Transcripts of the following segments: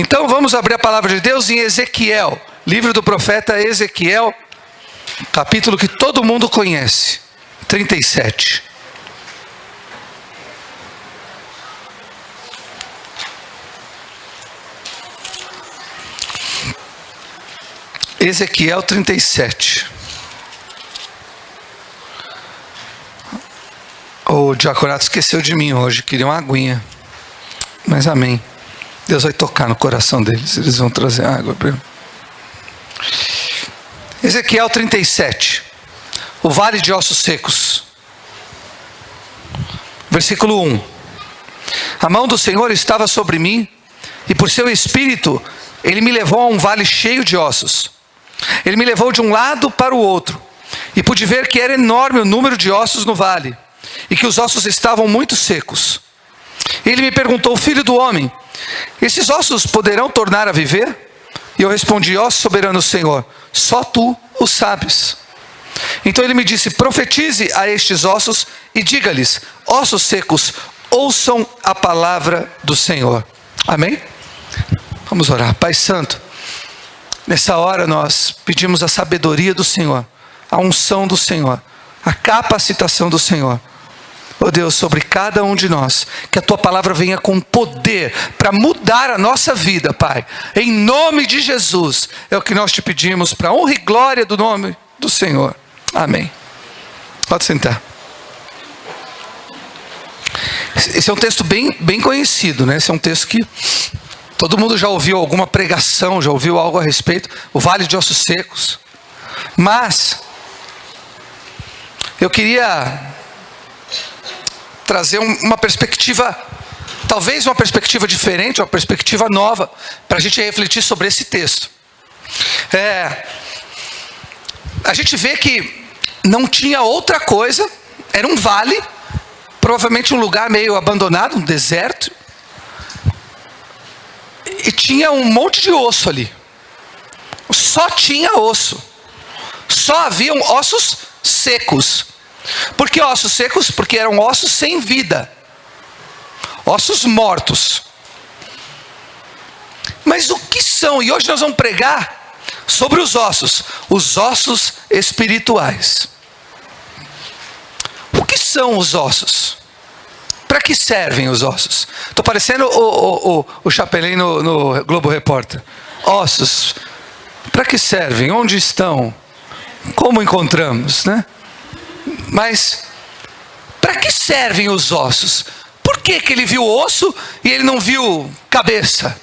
Então vamos abrir a palavra de Deus em Ezequiel, livro do profeta Ezequiel, capítulo que todo mundo conhece, 37. Ezequiel 37. O diaconato esqueceu de mim hoje, queria uma aguinha. Mas amém. Deus vai tocar no coração deles, eles vão trazer água para ele. Ezequiel 37. O vale de ossos secos. Versículo 1. A mão do Senhor estava sobre mim, e por seu espírito ele me levou a um vale cheio de ossos. Ele me levou de um lado para o outro, e pude ver que era enorme o número de ossos no vale, e que os ossos estavam muito secos. Ele me perguntou: filho do homem, esses ossos poderão tornar a viver? E eu respondi: ó soberano Senhor, só tu o sabes. Então ele me disse: profetize a estes ossos e diga-lhes: ossos secos, ouçam a palavra do Senhor. Amém? Vamos orar. Pai Santo, nessa hora nós pedimos a sabedoria do Senhor, a unção do Senhor, a capacitação do Senhor. Oh Deus, sobre cada um de nós, que a Tua palavra venha com poder para mudar a nossa vida, Pai. Em nome de Jesus, é o que nós te pedimos, para a honra e glória do nome do Senhor. Amém. Pode sentar. Esse é um texto bem conhecido, né? Esse é um texto que todo mundo já ouviu alguma pregação, já ouviu algo a respeito. O Vale de Ossos Secos. Mas eu queria trazer uma perspectiva, talvez uma perspectiva diferente, uma perspectiva nova, para a gente refletir sobre esse texto. A gente vê que não tinha outra coisa, era um vale, provavelmente um lugar meio abandonado, um deserto, e tinha um monte de osso ali. Só tinha osso, só haviam ossos secos. Por que ossos secos? Porque eram ossos sem vida, ossos mortos. Mas o que são? E hoje nós vamos pregar sobre os ossos espirituais. O que são os ossos? Para que servem os ossos? Estou parecendo o Chapelin no Globo Repórter. Ossos, para que servem? Onde estão? Como encontramos, né? Mas, para que servem os ossos? Por que ele viu osso e ele não viu cabeça?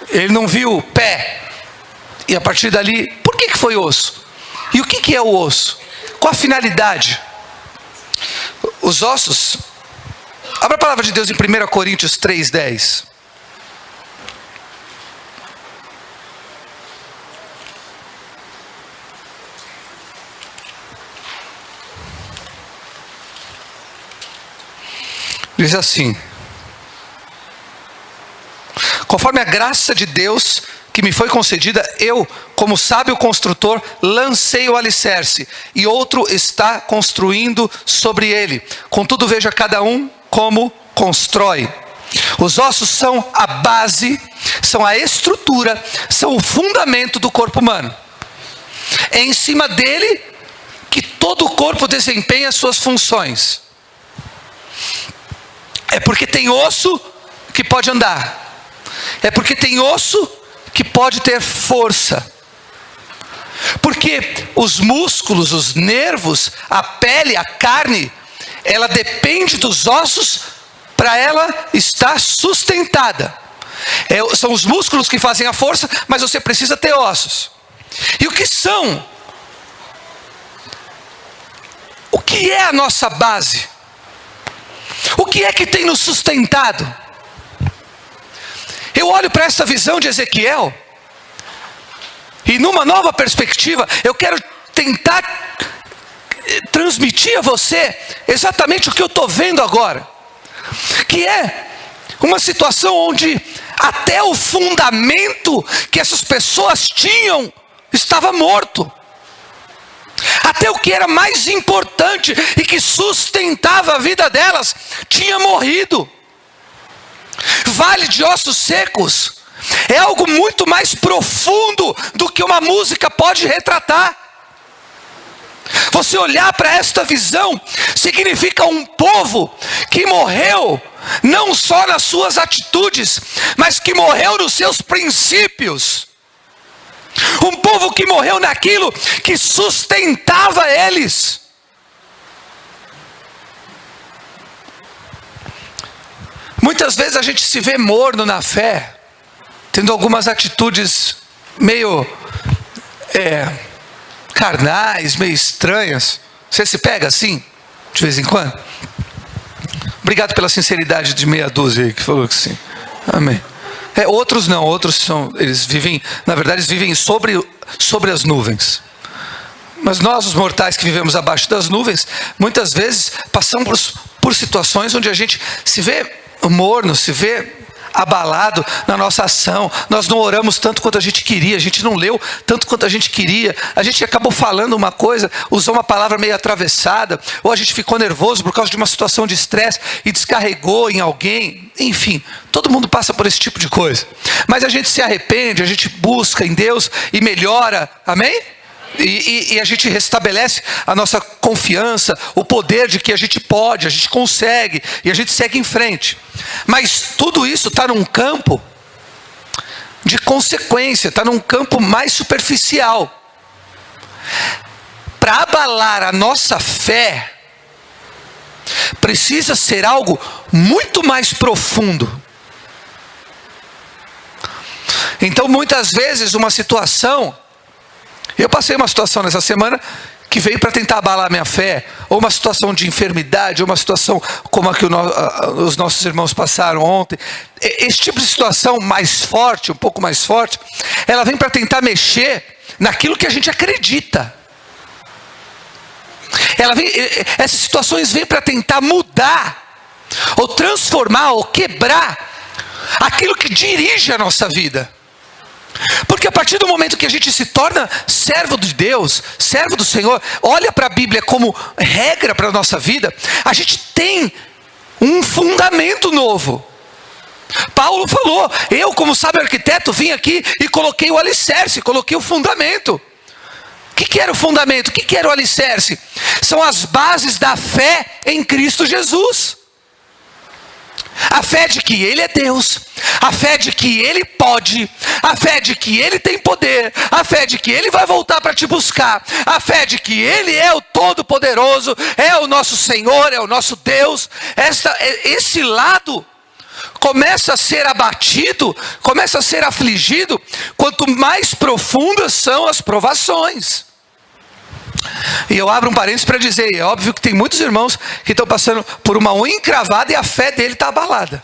Ele não viu pé? E a partir dali, por que foi osso? E o que é o osso? Qual a finalidade? Os ossos, abra a palavra de Deus em 1 Coríntios 3:10. Diz assim: conforme a graça de Deus que me foi concedida, eu, como sábio construtor, lancei o alicerce, e outro está construindo sobre ele. Contudo, veja cada um como constrói. Os ossos são a base, são a estrutura, são o fundamento do corpo humano. É em cima dele que todo o corpo desempenha suas funções. É porque tem osso que pode andar. É porque tem osso que pode ter força. Porque os músculos, os nervos, a pele, a carne, ela depende dos ossos para ela estar sustentada. São os músculos que fazem a força, mas você precisa ter ossos. E o que são? O que é a nossa base? O que é que tem nos sustentado? Eu olho para essa visão de Ezequiel, e numa nova perspectiva, eu quero tentar transmitir a você exatamente o que eu estou vendo agora. Que é uma situação onde até o fundamento que essas pessoas tinham estava morto. Até o que era mais importante e que sustentava a vida delas tinha morrido. Vale de ossos secos É algo muito mais profundo do que uma música pode retratar. Você olhar para esta visão significa um povo que morreu não só nas suas atitudes, mas que morreu nos seus princípios. Um povo que morreu naquilo que sustentava eles. Muitas vezes a gente se vê morno na fé, tendo algumas atitudes meio carnais, meio estranhas. Você se pega assim, de vez em quando? Obrigado pela sinceridade de meia dúzia aí que falou que sim. Amém. Outros não, eles vivem, na verdade eles vivem sobre as nuvens. Mas nós, os mortais que vivemos abaixo das nuvens, muitas vezes passamos por situações onde a gente se vê morno, se vê abalado na nossa ação. Nós não oramos tanto quanto a gente queria, a gente não leu tanto quanto a gente queria, a gente acabou falando uma coisa, usou uma palavra meio atravessada, ou a gente ficou nervoso por causa de uma situação de estresse e descarregou em alguém. Enfim, todo mundo passa por esse tipo de coisa, mas a gente se arrepende, a gente busca em Deus e melhora, amém? E a gente restabelece a nossa confiança, o poder de que a gente pode, a gente consegue, e a gente segue em frente. Mas tudo isso está num campo de consequência, está num campo mais superficial. Para abalar a nossa fé, precisa ser algo muito mais profundo. Então muitas vezes uma situação, eu passei uma situação nessa semana que veio para tentar abalar a minha fé, ou uma situação de enfermidade, ou uma situação como a que os nossos irmãos passaram ontem. Esse tipo de situação mais forte, um pouco mais forte, ela vem para tentar mexer naquilo que a gente acredita. Essas situações vêm para tentar mudar, ou transformar, ou quebrar aquilo que dirige a nossa vida. Porque a partir do momento que a gente se torna servo de Deus, servo do Senhor, olha para a Bíblia como regra para a nossa vida, a gente tem um fundamento novo. Paulo falou, eu como sábio arquiteto vim aqui e coloquei o alicerce, coloquei o fundamento. O que era o fundamento? O que era o alicerce? São as bases da fé em Cristo Jesus. A fé de que Ele é Deus, a fé de que Ele pode, a fé de que Ele tem poder, a fé de que Ele vai voltar para te buscar, a fé de que Ele é o Todo-Poderoso, é o nosso Senhor, é o nosso Deus. Esse lado começa a ser abatido, começa a ser afligido, quanto mais profundas são as provações. E eu abro um parênteses para dizer, é óbvio que tem muitos irmãos que estão passando por uma unha encravada e a fé dele está abalada.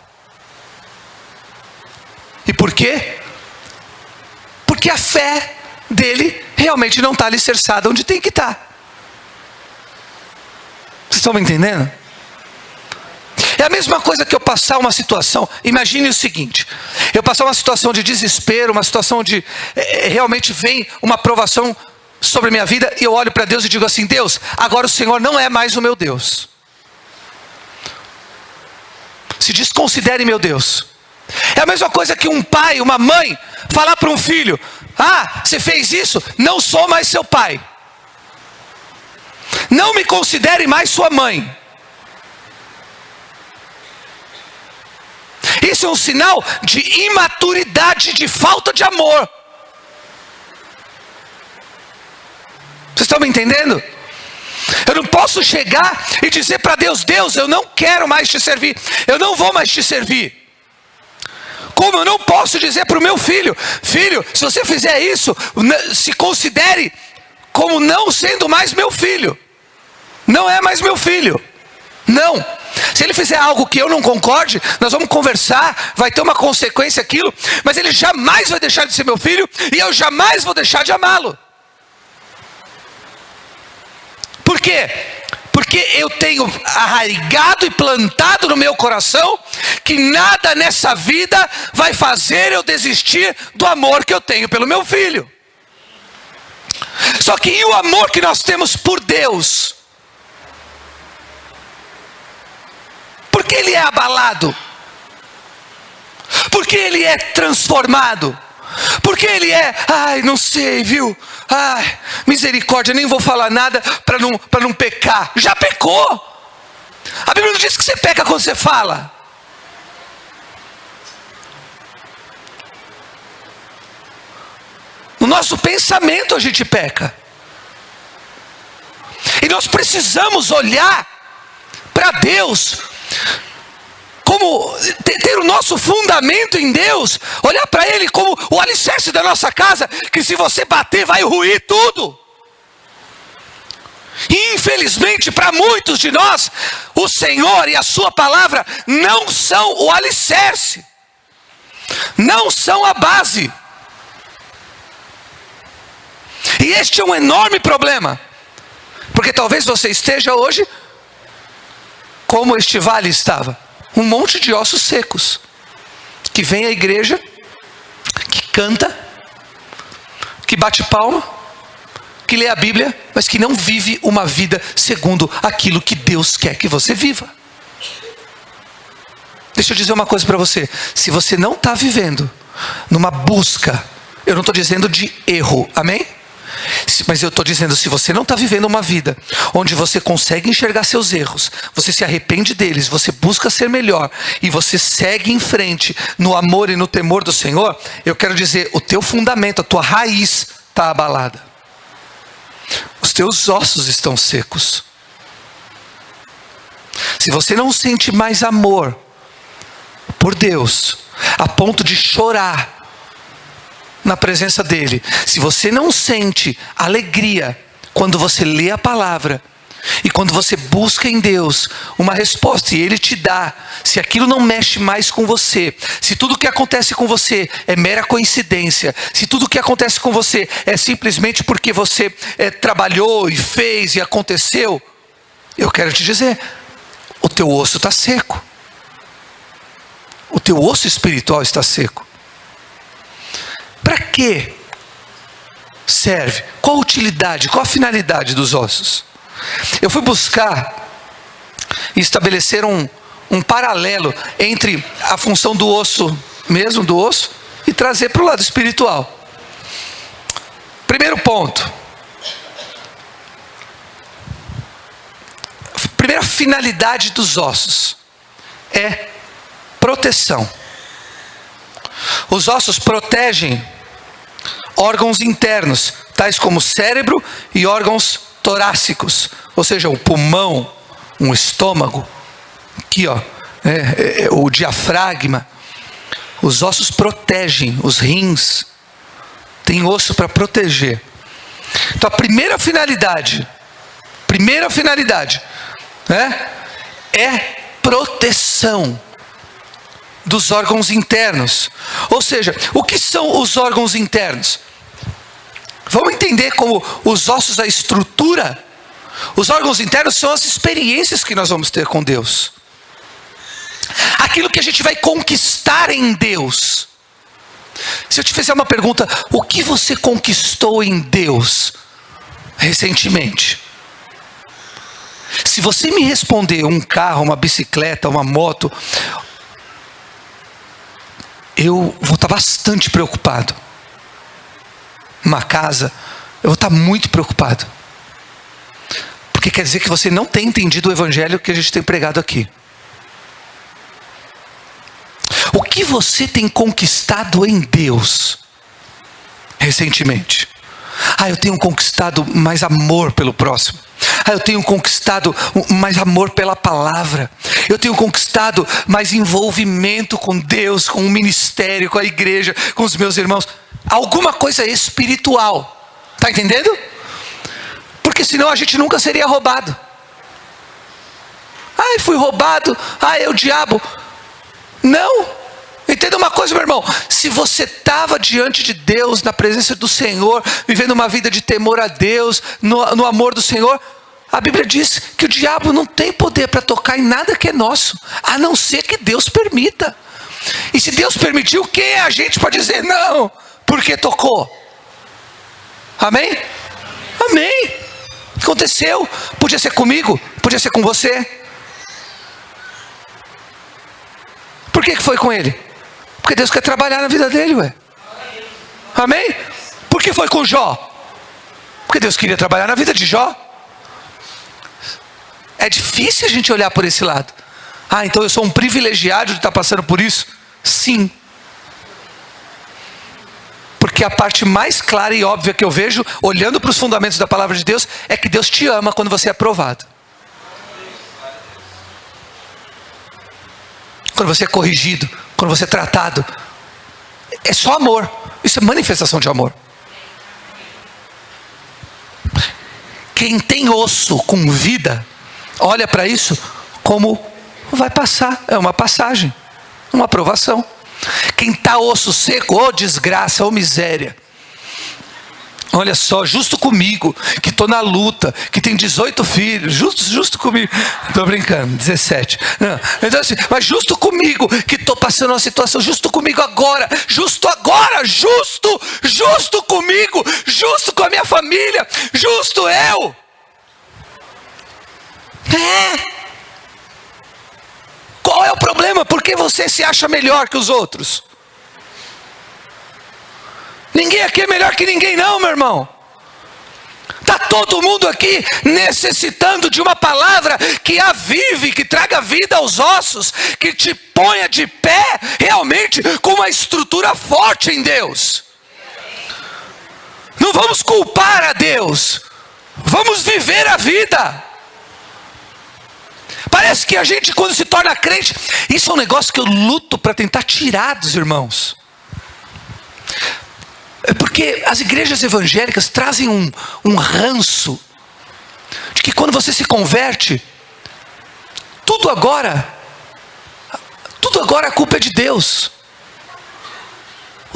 E por quê? Porque a fé dele realmente não está alicerçada onde tem que estar. Vocês estão me entendendo? É a mesma coisa que eu passar uma situação, imagine o seguinte, eu passar uma situação de desespero, uma situação de, realmente vem uma provação sobre a minha vida, e eu olho para Deus e digo assim, Deus, agora o Senhor não é mais o meu Deus. Se desconsidere meu Deus. É a mesma coisa que um pai, uma mãe, falar para um filho, você fez isso, não sou mais seu pai. Não me considere mais sua mãe. Isso é um sinal de imaturidade, de falta de amor. Vocês estão me entendendo? Eu não posso chegar e dizer para Deus, Deus, eu não quero mais te servir, eu não vou mais te servir. Como eu não posso dizer para o meu filho, filho, se você fizer isso, se considere como não sendo mais meu filho. Não é mais meu filho. Não. Se ele fizer algo que eu não concorde, nós vamos conversar, vai ter uma consequência aquilo, mas ele jamais vai deixar de ser meu filho, e eu jamais vou deixar de amá-lo. Por quê? Porque eu tenho arraigado e plantado no meu coração que nada nessa vida vai fazer eu desistir do amor que eu tenho pelo meu filho. Só que e o amor que nós temos por Deus? Por que ele é abalado? Porque ele é transformado. Porque ele é, não sei, viu? Misericórdia, nem vou falar nada para não pecar. Já pecou. A Bíblia não diz que você peca quando você fala. No nosso pensamento a gente peca. E nós precisamos olhar para Deus, como ter o nosso fundamento em Deus, olhar para Ele como o alicerce da nossa casa, que se você bater vai ruir tudo. E infelizmente para muitos de nós, o Senhor e a sua palavra não são o alicerce, não são a base. E este é um enorme problema, porque talvez você esteja hoje como este vale estava, um monte de ossos secos, que vem à igreja, que canta, que bate palma, que lê a Bíblia, mas que não vive uma vida segundo aquilo que Deus quer que você viva. Deixa eu dizer uma coisa para você: se você não está vivendo numa busca, eu não estou dizendo de erro, amém? Mas eu estou dizendo, se você não está vivendo uma vida onde você consegue enxergar seus erros, você se arrepende deles, você busca ser melhor e você segue em frente no amor e no temor do Senhor, eu quero dizer, o teu fundamento, a tua raiz está abalada. Os teus ossos estão secos. Se você não sente mais amor por Deus, a ponto de chorar na presença dele, se você não sente alegria quando você lê a palavra, e quando você busca em Deus uma resposta e Ele te dá, se aquilo não mexe mais com você, se tudo que acontece com você é mera coincidência, se tudo que acontece com você é simplesmente porque você trabalhou e fez e aconteceu, eu quero te dizer, o teu osso está seco. O teu osso espiritual está seco. Para que serve? Qual a utilidade? Qual a finalidade dos ossos? Eu fui buscar e estabelecer um paralelo entre a função do osso mesmo, do osso, e trazer para o lado espiritual. Primeiro ponto. Primeira finalidade dos ossos é proteção. Os ossos protegem órgãos internos, tais como o cérebro e órgãos torácicos, ou seja, o pulmão, um estômago, aqui ó, o diafragma. Os ossos protegem, os rins, tem osso para proteger. Então a primeira finalidade é proteção dos órgãos internos. Ou seja, o que são os órgãos internos? Vamos entender como os ossos, a estrutura. Os órgãos internos são as experiências que nós vamos ter com Deus, aquilo que a gente vai conquistar em Deus. Se eu te fizer uma pergunta, o que você conquistou em Deus recentemente? Se você me responder um carro, uma bicicleta, uma moto, eu vou estar bastante preocupado. Uma casa, eu vou estar muito preocupado. Porque quer dizer que você não tem entendido o evangelho que a gente tem pregado aqui. O que você tem conquistado em Deus recentemente? Eu tenho conquistado mais amor pelo próximo. Eu tenho conquistado mais amor pela palavra. Eu tenho conquistado mais envolvimento com Deus, com o ministério, com a igreja, com os meus irmãos. Alguma coisa espiritual. Está entendendo? Porque senão a gente nunca seria roubado. Fui roubado. É o diabo. Não. Entenda uma coisa, meu irmão. Se você estava diante de Deus, na presença do Senhor, vivendo uma vida de temor a Deus, no amor do Senhor, a Bíblia diz que o diabo não tem poder para tocar em nada que é nosso, a não ser que Deus permita. E se Deus permitiu, quem é a gente para dizer não? Porque tocou. Amém? Amém. Aconteceu. Podia ser comigo, podia ser com você. Por que foi com ele? Porque Deus quer trabalhar na vida dele, ué. Amém? Por que foi com Jó? Porque Deus queria trabalhar na vida de Jó. É difícil a gente olhar por esse lado. Ah, então eu sou um privilegiado de estar passando por isso? Sim. Porque a parte mais clara e óbvia que eu vejo, olhando para os fundamentos da palavra de Deus, é que Deus te ama quando você é aprovado. Quando você é corrigido, quando você é tratado. É só amor. Isso é manifestação de amor. Quem tem osso com vida, olha para isso como vai passar. É uma passagem, uma aprovação. Quem está osso seco, ou desgraça, ou miséria. Olha só, justo comigo, que estou na luta, que tem 18 filhos, justo comigo. Estou brincando, 17. Não, então assim, mas justo comigo, que estou passando uma situação, justo comigo agora, justo comigo, justo com a minha família, justo eu. Qual é o problema? Por que você se acha melhor que os outros? Ninguém aqui é melhor que ninguém não, meu irmão. Está todo mundo aqui necessitando de uma palavra que avive, que traga vida aos ossos, que te ponha de pé realmente com uma estrutura forte em Deus. Não vamos culpar a Deus, vamos viver a vida. Parece que a gente, quando se torna crente, isso é um negócio que eu luto para tentar tirar dos irmãos. É porque as igrejas evangélicas trazem um ranço de que quando você se converte, tudo agora a culpa é de Deus.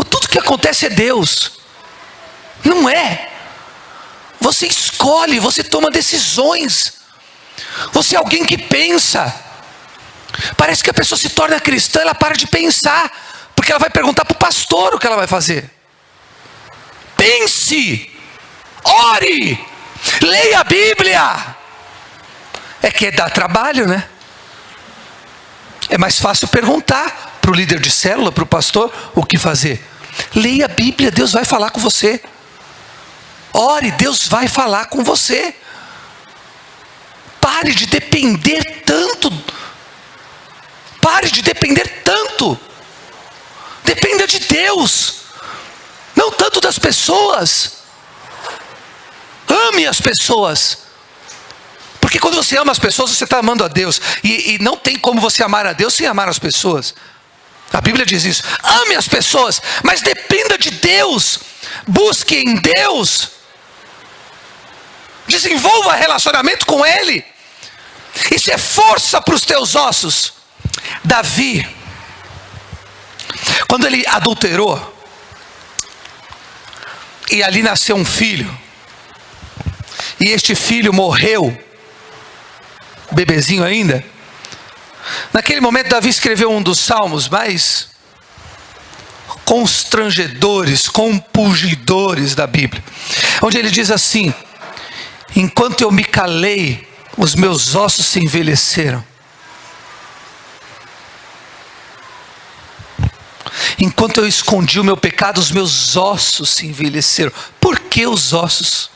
Tudo que acontece é Deus. Não é. Você escolhe, você toma decisões. Você é alguém que pensa. Parece que a pessoa se torna cristã, ela para de pensar, porque ela vai perguntar para o pastor o que ela vai fazer. Pense, ore, leia a Bíblia. É que dá trabalho, né? É mais fácil perguntar para o líder de célula, para o pastor, o que fazer. Leia a Bíblia, Deus vai falar com você. Ore, Deus vai falar com você. Pare de depender tanto. Pare de depender tanto. Dependa de Deus. Não tanto das pessoas. Ame as pessoas. Porque quando você ama as pessoas, você está amando a Deus. E não tem como você amar a Deus sem amar as pessoas. A Bíblia diz isso. Ame as pessoas, mas dependa de Deus. Busque em Deus. Desenvolva relacionamento com Ele. Isso é força para os teus ossos. Davi, quando ele adulterou, e ali nasceu um filho, e este filho morreu, bebezinho ainda. Naquele momento Davi escreveu um dos salmos mais constrangedores, compungidores da Bíblia, onde ele diz assim: enquanto eu me calei, os meus ossos se envelheceram. Enquanto eu escondi o meu pecado, os meus ossos se envelheceram. Por que os ossos?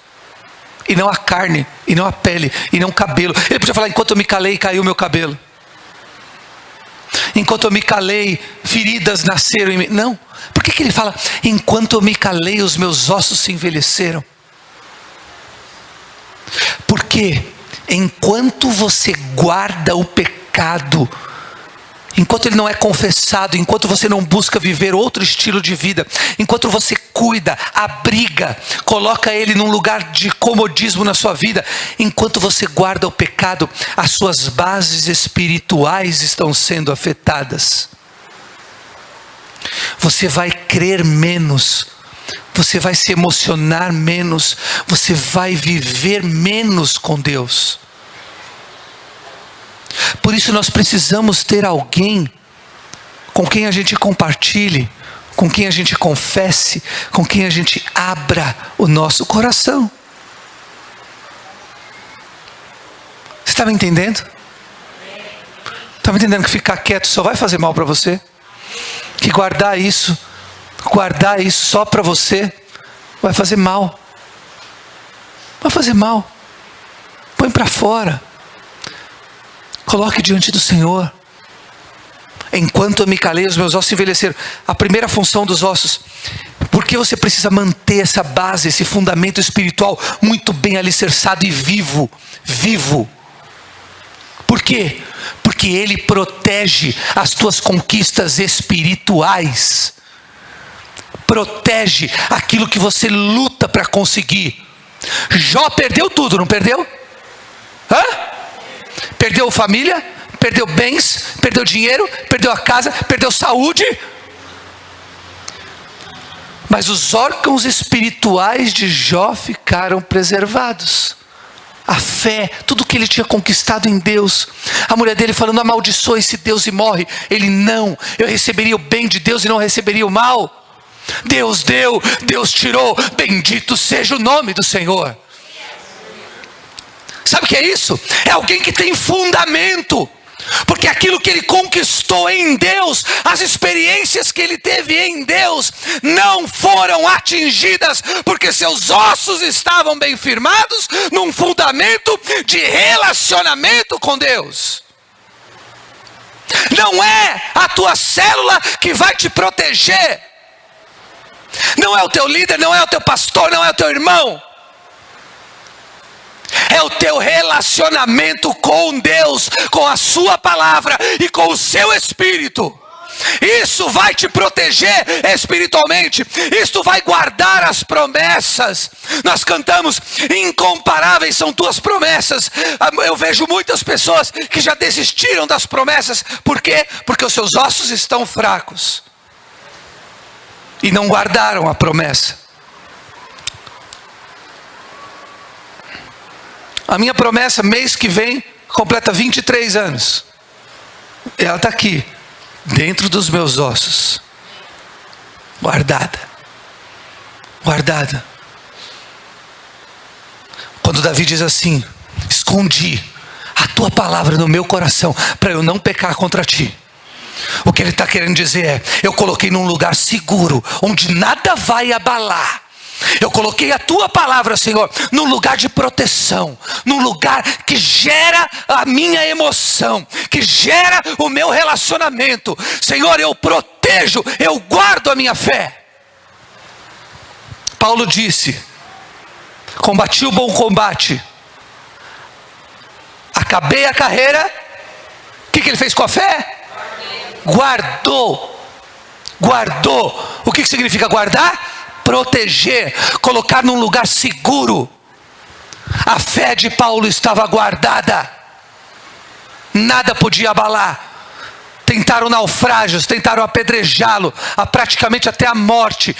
E não a carne, e não a pele, e não o cabelo. Ele podia falar: enquanto eu me calei, caiu meu cabelo. Enquanto eu me calei, feridas nasceram em mim. Não. Por que ele fala: enquanto eu me calei, os meus ossos se envelheceram? Porque enquanto você guarda o pecado, enquanto ele não é confessado, enquanto você não busca viver outro estilo de vida, enquanto você cuida, abriga, coloca ele num lugar de comodismo na sua vida, enquanto você guarda o pecado, as suas bases espirituais estão sendo afetadas. Você vai crer menos, você vai se emocionar menos, você vai viver menos com Deus. Por isso nós precisamos ter alguém com quem a gente compartilhe, com quem a gente confesse, com quem a gente abra o nosso coração. Você está me entendendo? Está me entendendo que ficar quieto só vai fazer mal para você? que guardar isso só para você, vai fazer mal. Vai fazer mal. Põe para fora. Coloque diante do Senhor. Enquanto eu me calei, os meus ossos envelheceram. A primeira função dos ossos. Porque você precisa manter essa base, esse fundamento espiritual muito bem alicerçado e vivo. Vivo. Por quê? Porque ele protege as tuas conquistas espirituais. Protege aquilo que você luta para conseguir. Jó perdeu tudo, não perdeu? Perdeu família, perdeu bens, perdeu dinheiro, perdeu a casa, perdeu saúde. Mas os órgãos espirituais de Jó ficaram preservados. A fé, tudo que ele tinha conquistado em Deus. A mulher dele falando: amaldiçoa esse Deus e morre. Ele: não, eu receberia o bem de Deus e não receberia o mal. Deus deu, Deus tirou, bendito seja o nome do Senhor. Sabe o que é isso? É alguém que tem fundamento, porque aquilo que ele conquistou em Deus, as experiências que ele teve em Deus, não foram atingidas, porque seus ossos estavam bem firmados num fundamento de relacionamento com Deus. Não é a tua célula que vai te proteger, não é o teu líder, não é o teu pastor, não é o teu irmão. É o teu relacionamento com Deus, com a sua palavra e com o seu espírito. Isso vai te proteger espiritualmente. Isso vai guardar as promessas. Nós cantamos: incomparáveis são tuas promessas. Eu vejo muitas pessoas que já desistiram das promessas. Por quê? Porque os seus ossos estão fracos e não guardaram a promessa. A minha promessa, mês que vem, completa 23 anos. Ela está aqui, dentro dos meus ossos. Guardada. Guardada. Quando Davi diz assim: escondi a tua palavra no meu coração, para eu não pecar contra ti. O que ele está querendo dizer é: eu coloquei num lugar seguro, onde nada vai abalar. Eu coloquei a tua palavra, Senhor, num lugar de proteção, num lugar que gera a minha emoção, que gera o meu relacionamento. Senhor, eu protejo, eu guardo a minha fé. Paulo disse: combati o bom combate, acabei a carreira. O que ele fez com a fé? Guardou. Guardou. O que significa guardar? Proteger, colocar num lugar seguro. A fé de Paulo estava guardada, nada podia abalar. Tentaram naufrágios, tentaram apedrejá-lo, praticamente até a morte.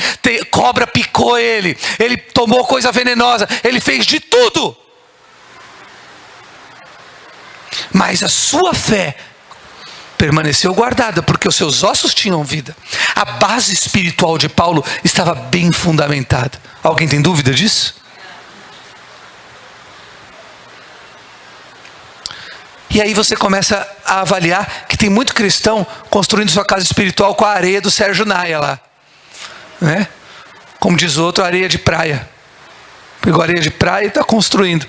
Cobra picou ele tomou coisa venenosa, ele fez de tudo. Mas a sua fé permaneceu guardada, porque os seus ossos tinham vida. A base espiritual de Paulo estava bem fundamentada. Alguém tem dúvida disso? E aí você começa a avaliar que tem muito cristão construindo sua casa espiritual com a areia do Sérgio Naia lá, né? Como diz o outro, areia de praia. Pegou areia de praia e está construindo.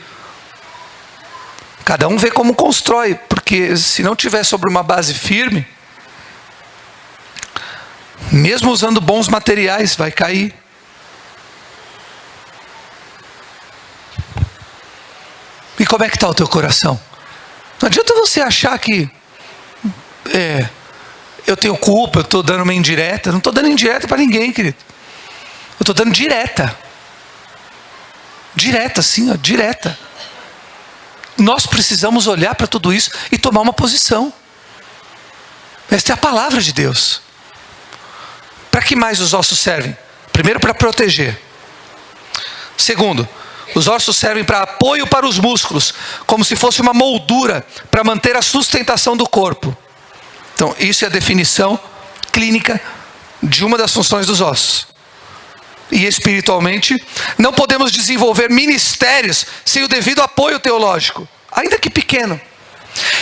Cada um vê como constrói, porque se não tiver sobre uma base firme, mesmo usando bons materiais, vai cair. E como é que está o teu coração? Não adianta você achar que eu tenho culpa, eu estou dando uma indireta. Não estou dando indireta para ninguém, querido. Eu estou dando direta. Direta, sim, ó, direta. Nós precisamos olhar para tudo isso e tomar uma posição. Esta é a palavra de Deus. Para que mais os ossos servem? Primeiro, para proteger. Segundo, os ossos servem para apoio para os músculos, como se fosse uma moldura para manter a sustentação do corpo. Então, isso é a definição clínica de uma das funções dos ossos. E espiritualmente, não podemos desenvolver ministérios sem o devido apoio teológico, ainda que pequeno.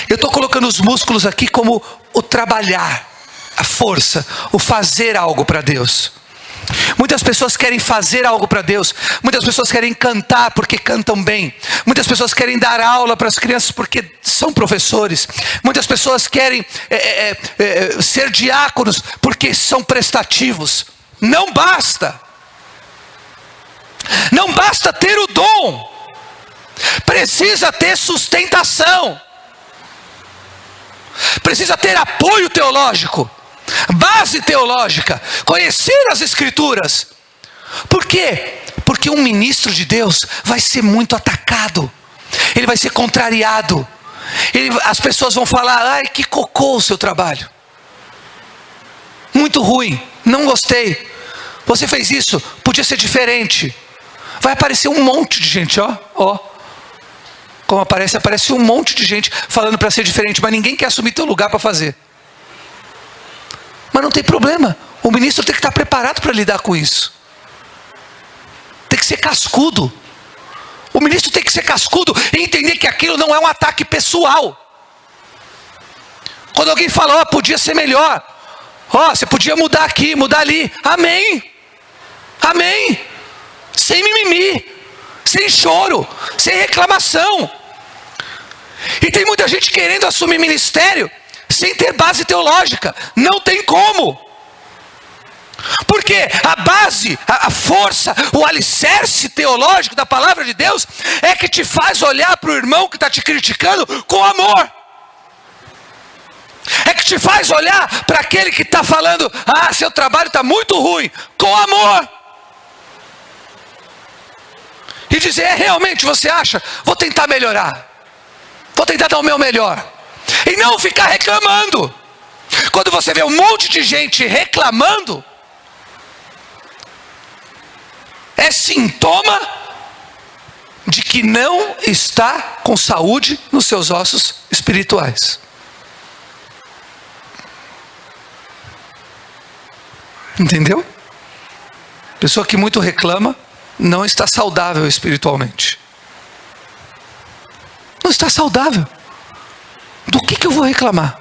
Eu estou colocando os músculos aqui como o trabalhar, a força, o fazer algo para Deus. Muitas pessoas querem fazer algo para Deus. Muitas pessoas querem cantar porque cantam bem. Muitas pessoas querem dar aula para as crianças porque são professores. Muitas pessoas querem ser diáconos porque são prestativos. Não basta. Não basta ter o dom. Precisa ter sustentação. Precisa ter apoio teológico, base teológica, conhecer as Escrituras. Por quê? Porque um ministro de Deus vai ser muito atacado, ele vai ser contrariado, as pessoas vão falar: ai, que cocô o seu trabalho, muito ruim, não gostei, você fez isso, podia ser diferente. Vai aparecer um monte de gente, como aparece um monte de gente falando para ser diferente, mas ninguém quer assumir teu lugar para fazer. Mas não tem problema, o ministro tem que estar preparado para lidar com isso. Tem que ser cascudo. O ministro tem que ser cascudo e entender que aquilo não é um ataque pessoal. Quando alguém fala: podia ser melhor, você podia mudar aqui, mudar ali, amém, amém, sem mimimi, sem choro, sem reclamação. E tem muita gente querendo assumir ministério sem ter base teológica. Não tem como. Porque a base, a força, o alicerce teológico da palavra de Deus é que te faz olhar para o irmão que está te criticando com amor. É que te faz olhar para aquele que está falando: seu trabalho está muito ruim, com amor. E dizer: realmente você acha? Vou tentar melhorar. Vou tentar dar o meu melhor. E não ficar reclamando. Quando você vê um monte de gente reclamando, é sintoma de que não está com saúde nos seus ossos espirituais. Entendeu? Pessoa que muito reclama não está saudável espiritualmente. Não está saudável. Do que eu vou reclamar?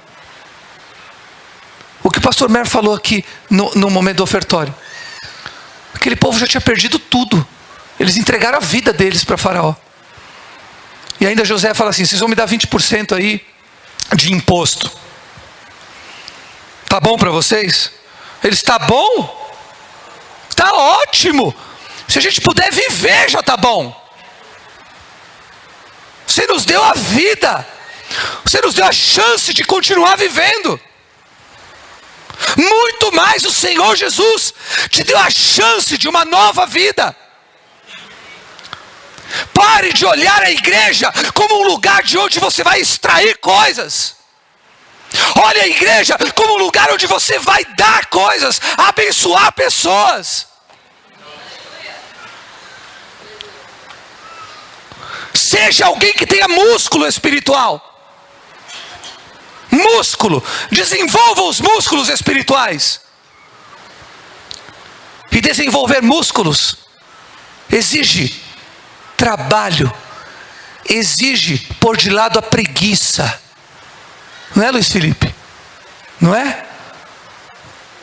O que o pastor Mer falou aqui no momento do ofertório. Aquele povo já tinha perdido tudo. Eles entregaram a vida deles para Faraó. E ainda José fala assim: vocês vão me dar 20% aí de imposto. Tá bom para vocês? Eles: tá bom? Tá ótimo. Se a gente puder viver já tá bom. Você nos deu a vida. Você nos deu a chance de continuar vivendo. Muito mais o Senhor Jesus te deu a chance de uma nova vida. Pare de olhar a igreja como um lugar de onde você vai extrair coisas. Olhe a igreja como um lugar onde você vai dar coisas, abençoar pessoas. Seja alguém que tenha músculo espiritual. Músculo. Desenvolva os músculos espirituais. E desenvolver músculos exige trabalho. Exige pôr de lado a preguiça. Não é, Luiz Felipe? Não é?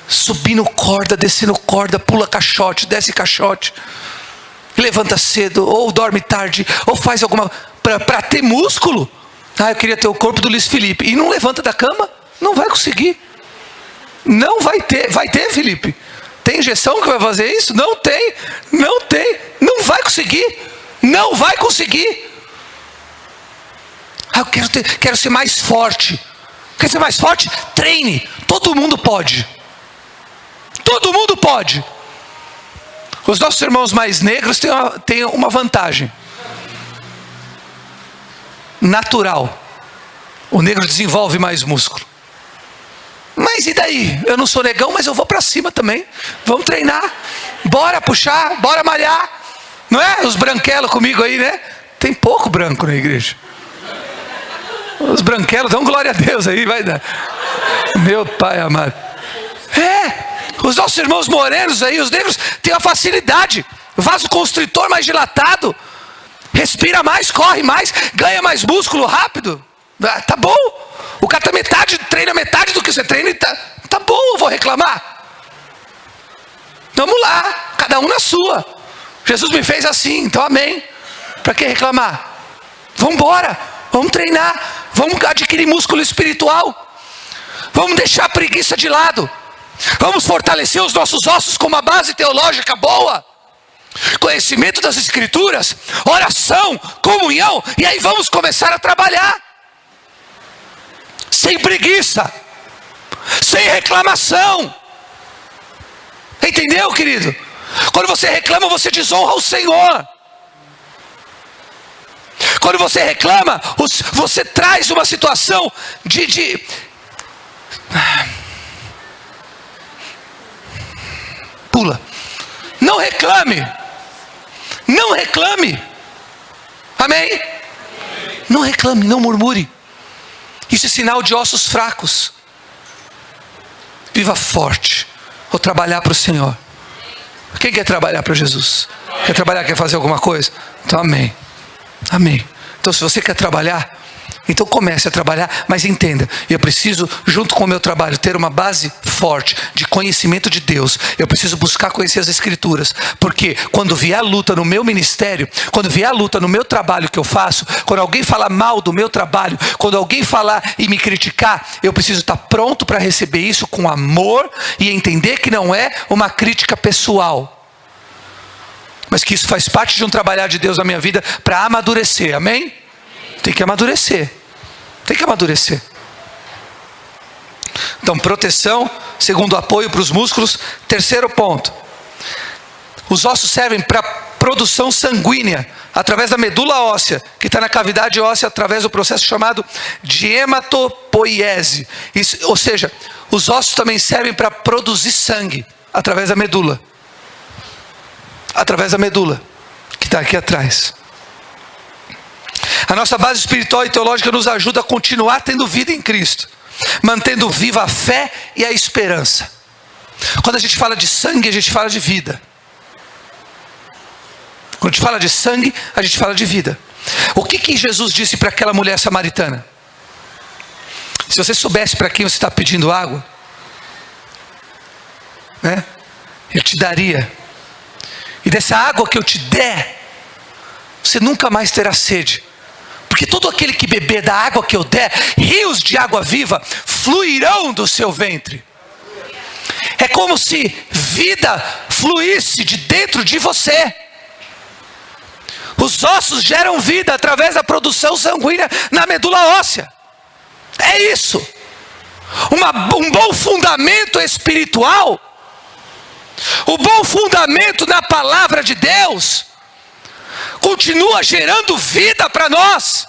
Subindo corda, descendo corda, pula caixote, desce caixote. Levanta cedo, ou dorme tarde, ou faz alguma... Para ter músculo. Eu queria ter o corpo do Luiz Felipe. E não levanta da cama? Não vai conseguir. Não vai ter. Vai ter, Felipe? Tem injeção que vai fazer isso? Não tem. Não tem. Não vai conseguir. Não vai conseguir. Eu quero ser mais forte. Quer ser mais forte? Treine. Todo mundo pode. Todo mundo pode. Os nossos irmãos mais negros têm uma vantagem natural. O negro desenvolve mais músculo. Mas e daí? Eu não sou negão, mas eu vou para cima também. Vamos treinar. Bora puxar, bora malhar. Não é? Os branquelos comigo aí, né? Tem pouco branco na igreja. Os branquelos, dão glória a Deus aí, vai dar. Meu pai amado. Os nossos irmãos morenos aí, os negros, têm uma facilidade. Vaso constritor mais dilatado. Respira mais, corre mais, ganha mais músculo rápido. Tá bom. O cara tá treina metade do que você treina e Tá bom, eu vou reclamar. Vamos lá, cada um na sua. Jesus me fez assim, então amém. Para que reclamar? Vamos embora, vamos treinar, vamos adquirir músculo espiritual. Vamos deixar a preguiça de lado. Vamos fortalecer os nossos ossos com uma base teológica boa. Conhecimento das Escrituras, oração, comunhão. E aí vamos começar a trabalhar. Sem preguiça. Sem reclamação. Entendeu, querido? Quando você reclama, você desonra o Senhor. Quando você reclama, você traz uma situação de pula. Não reclame. Não reclame. Amém? Não reclame, não murmure. Isso é sinal de ossos fracos. Viva forte. Vou trabalhar para o Senhor. Quem quer trabalhar para Jesus? Quer trabalhar, quer fazer alguma coisa? Então amém. Amém. Então se você quer trabalhar, então comece a trabalhar, mas entenda, eu preciso, junto com o meu trabalho, ter uma base forte de conhecimento de Deus. Eu preciso buscar conhecer as Escrituras, porque quando vier a luta no meu ministério, quando vier a luta no meu trabalho que eu faço, quando alguém falar mal do meu trabalho, quando alguém falar e me criticar, eu preciso estar pronto para receber isso com amor e entender que não é uma crítica pessoal, mas que isso faz parte de um trabalhar de Deus na minha vida para amadurecer, amém? Tem que amadurecer. Tem que amadurecer. Então, proteção. Segundo, apoio para os músculos. Terceiro ponto. Os ossos servem para produção sanguínea através da medula óssea, que está na cavidade óssea através do processo chamado de hematopoiese. Isso, ou seja, os ossos também servem para produzir sangue através da medula. Através da medula, que está aqui atrás. A nossa base espiritual e teológica nos ajuda a continuar tendo vida em Cristo, mantendo viva a fé e a esperança. Quando a gente fala de sangue, a gente fala de vida. Quando a gente fala de sangue, a gente fala de vida. O que Jesus disse para aquela mulher samaritana? Se você soubesse para quem você está pedindo água, né? Ele te daria. E dessa água que eu te der, você nunca mais terá sede. Porque todo aquele que beber da água que eu der, rios de água viva fluirão do seu ventre. É como se vida fluísse de dentro de você. Os ossos geram vida através da produção sanguínea na medula óssea. É isso. Um bom fundamento espiritual. O bom fundamento na palavra de Deus continua gerando vida para nós.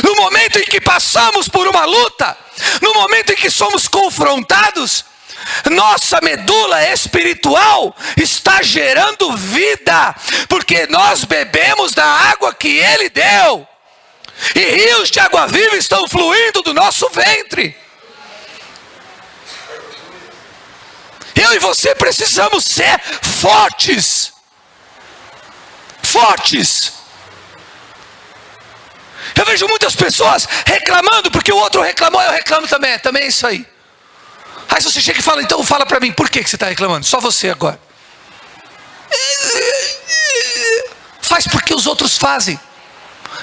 No momento em que passamos por uma luta, no momento em que somos confrontados, nossa medula espiritual está gerando vida, porque nós bebemos da água que Ele deu, e rios de água viva estão fluindo do nosso ventre. Eu e você precisamos ser fortes. Fortes. Eu vejo muitas pessoas reclamando porque o outro reclamou, eu reclamo também. Também é isso aí. Aí você chega e fala, então fala para mim, por que você está reclamando? Só você agora. Faz porque os outros fazem.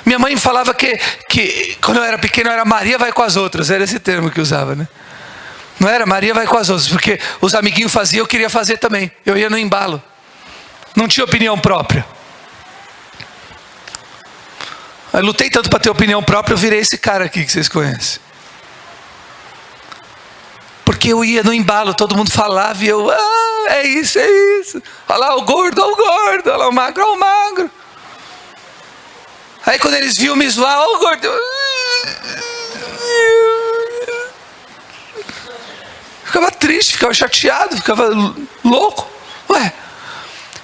Minha mãe falava que quando eu era pequeno era Maria vai com as outras. Era esse termo que usava, né? Não era Maria vai com as outras, porque os amiguinhos faziam, eu queria fazer também. Eu ia no embalo. Não tinha opinião própria. Eu lutei tanto para ter opinião própria, eu virei esse cara aqui que vocês conhecem. Porque eu ia no embalo, todo mundo falava e eu, é isso. Olha lá o gordo, olha lá o magro. Aí quando eles viam me zoar, o gordo, ficava triste, ficava chateado, ficava louco. Ué,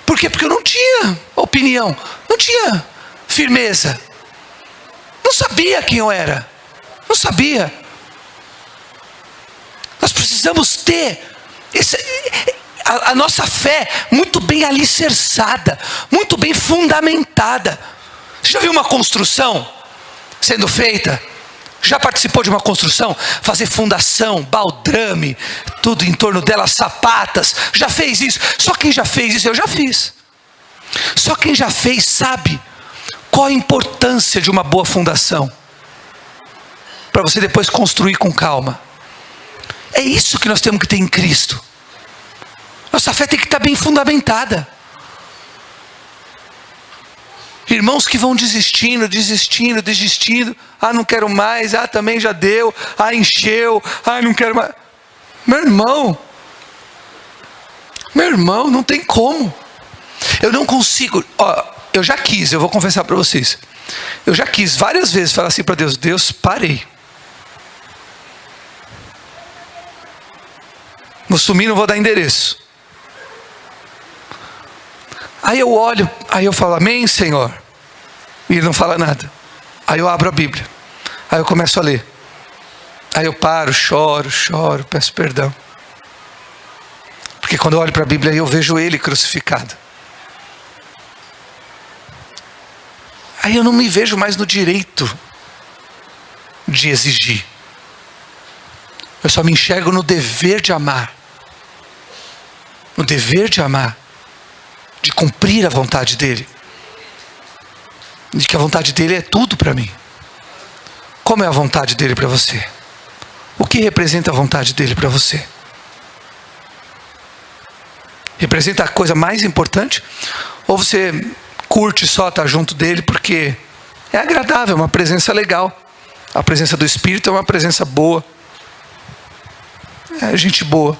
por quê? Porque eu não tinha opinião, não tinha firmeza. Não sabia quem eu era. Não sabia. Nós precisamos ter a nossa fé muito bem alicerçada, muito bem fundamentada. Você já viu uma construção sendo feita? Já participou de uma construção? Fazer fundação, baldrame, tudo em torno dela, sapatas. Já fez isso? Só quem já fez isso, eu já fiz. Só quem já fez sabe qual a importância de uma boa fundação, para você depois construir com calma. É isso que nós temos que ter em Cristo. Nossa fé tem que estar bem fundamentada. Irmãos que vão desistindo. Ah, não quero mais. Ah, também já deu. Ah, encheu. Ah, não quero mais. Meu irmão, não tem como. Eu não consigo. Eu já quis, eu vou confessar para vocês. Eu já quis várias vezes falar assim para Deus: Deus, parei. Vou sumir, não vou dar endereço. Aí eu olho, aí eu falo, amém, Senhor. E ele não fala nada. Aí eu abro a Bíblia. Aí eu começo a ler. Aí eu paro, choro, peço perdão. Porque quando eu olho para a Bíblia, eu vejo ele crucificado. Aí eu não me vejo mais no direito de exigir. Eu só me enxergo no dever de amar. No dever de amar. De cumprir a vontade dele. De que a vontade dele é tudo para mim. Como é a vontade dele para você? O que representa a vontade dele para você? Representa a coisa mais importante? Ou você curte só estar junto dele porque é agradável, é uma presença legal. A presença do Espírito é uma presença boa. É gente boa.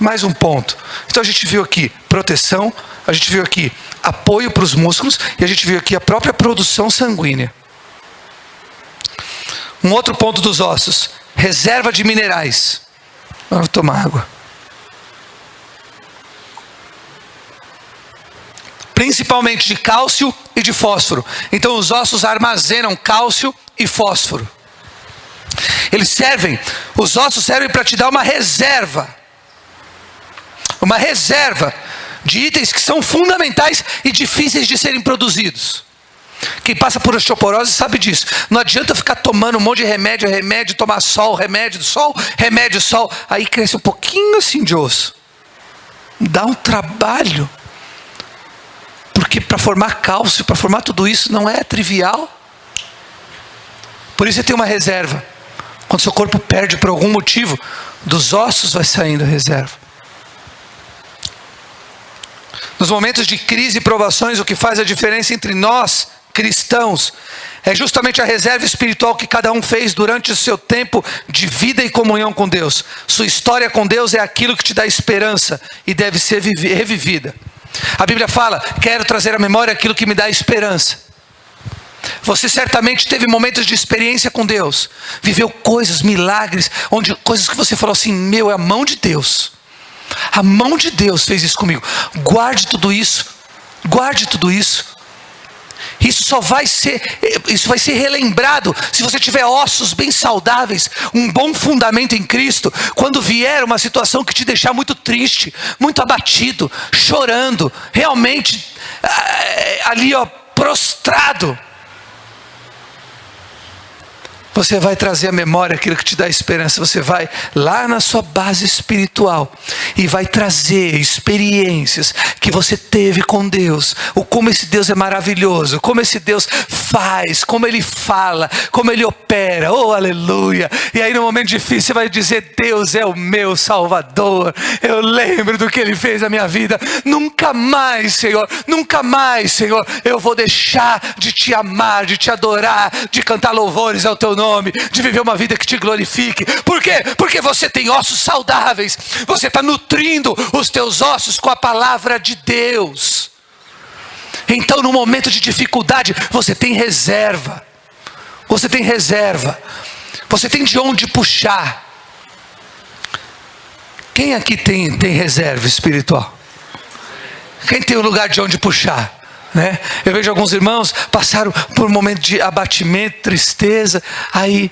Mais um ponto. Então a gente viu aqui proteção, a gente viu aqui apoio para os músculos e a gente viu aqui a própria produção sanguínea. Um outro ponto dos ossos: reserva de minerais. Vamos tomar água. Principalmente de cálcio e de fósforo. Então os ossos armazenam cálcio e fósforo. Os ossos servem para te dar uma reserva. Uma reserva de itens que são fundamentais e difíceis de serem produzidos. Quem passa por osteoporose sabe disso. Não adianta ficar tomando um monte de remédio, tomar sol, remédio, sol. Aí cresce um pouquinho assim de osso. Dá um trabalho. Porque para formar cálcio, para formar tudo isso, não é trivial. Por isso você tem uma reserva. Quando seu corpo perde por algum motivo, dos ossos vai saindo a reserva. Nos momentos de crise e provações, o que faz a diferença entre nós, cristãos, é justamente a reserva espiritual que cada um fez durante o seu tempo de vida e comunhão com Deus. Sua história com Deus é aquilo que te dá esperança e deve ser revivida. A Bíblia fala: quero trazer à memória aquilo que me dá esperança. Você certamente teve momentos de experiência com Deus, viveu coisas, milagres, coisas que você falou assim: é a mão de Deus. A mão de Deus fez isso comigo. Guarde tudo isso. Isso vai ser relembrado se você tiver ossos bem saudáveis, um bom fundamento em Cristo. Quando vier uma situação que te deixar muito triste, muito abatido, chorando, realmente ali prostrado, você vai trazer à memória aquilo que te dá esperança. Você vai lá na sua base espiritual e vai trazer experiências que você teve com Deus. Como esse Deus é maravilhoso, como esse Deus faz, como Ele fala, como Ele opera. Oh, aleluia! E aí no momento difícil você vai dizer: Deus é o meu Salvador. Eu lembro do que Ele fez na minha vida. Nunca mais, Senhor, eu vou deixar de te amar, de te adorar, de cantar louvores ao teu nome, de viver uma vida que te glorifique. Por quê? Porque você tem ossos saudáveis. Você está nutrindo os teus ossos com a palavra de Deus. Então no momento de dificuldade você tem reserva. Você tem de onde puxar. Quem aqui tem reserva espiritual? Quem tem um lugar de onde puxar? Né? Eu vejo alguns irmãos passaram por um momento de abatimento, tristeza, aí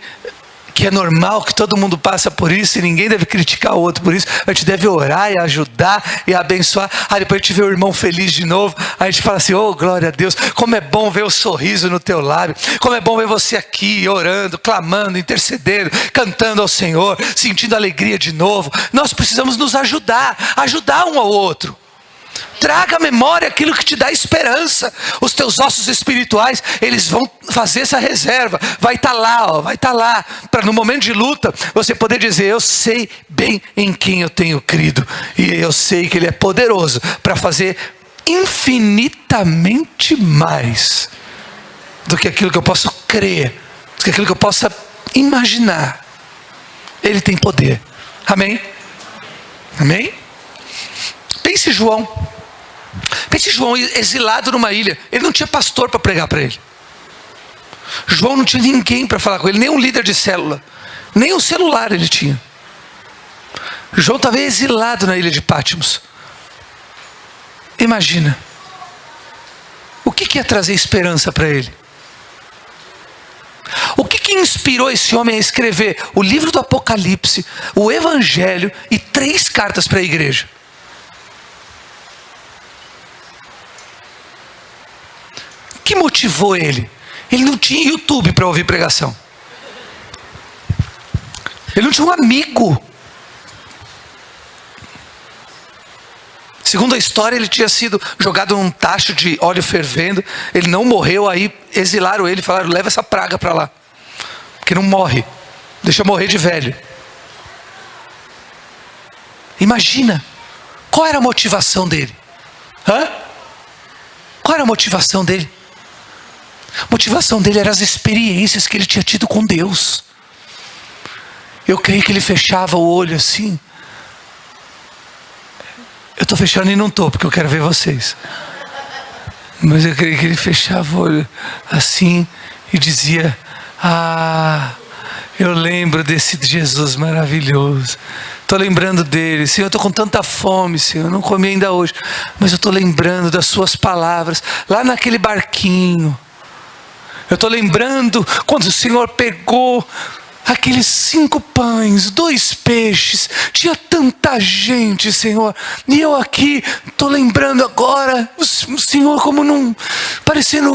que é normal, que todo mundo passa por isso e ninguém deve criticar o outro por isso. A gente deve orar e ajudar e abençoar. Depois a gente vê o irmão feliz de novo, a gente fala assim: oh, glória a Deus, como é bom ver o sorriso no teu lábio, como é bom ver você aqui orando, clamando, intercedendo, cantando ao Senhor, sentindo alegria de novo. Nós precisamos nos ajudar um ao outro. Traga à memória aquilo que te dá esperança. Os teus ossos espirituais, eles vão fazer essa reserva. Vai estar lá, para no momento de luta, você poder dizer: eu sei bem em quem eu tenho crido, e eu sei que Ele é poderoso para fazer infinitamente mais do que aquilo que eu posso crer, do que aquilo que eu possa imaginar. Ele tem poder. Amém? Amém? Pense João exilado numa ilha. Ele não tinha pastor para pregar para ele. João não tinha ninguém para falar com ele, nem um líder de célula, nem um celular ele tinha. João estava exilado na ilha de Patmos. Imagina, o que ia trazer esperança para ele? O que inspirou esse homem a escrever o livro do Apocalipse, o Evangelho e 3 cartas para a igreja? O que motivou ele? Ele não tinha YouTube para ouvir pregação. Ele não tinha um amigo. Segundo a história, ele tinha sido jogado num tacho de óleo fervendo. Ele não morreu, aí exilaram ele e falaram: leva essa praga para lá, porque não morre, deixa morrer de velho. Imagina, qual era a motivação dele? Qual era a motivação dele? A motivação dele eram as experiências que ele tinha tido com Deus. Eu creio que ele fechava o olho assim. Eu estou fechando e não estou, porque eu quero ver vocês. Mas eu creio que ele fechava o olho assim e dizia: eu lembro desse Jesus maravilhoso. Estou lembrando dele. Senhor, eu estou com tanta fome, Senhor, eu não comi ainda hoje, mas eu estou lembrando das suas palavras, lá naquele barquinho. Eu estou lembrando quando o Senhor pegou aqueles 5 pães, 2 peixes, tinha tanta gente, Senhor, e eu aqui estou lembrando agora o Senhor como parecendo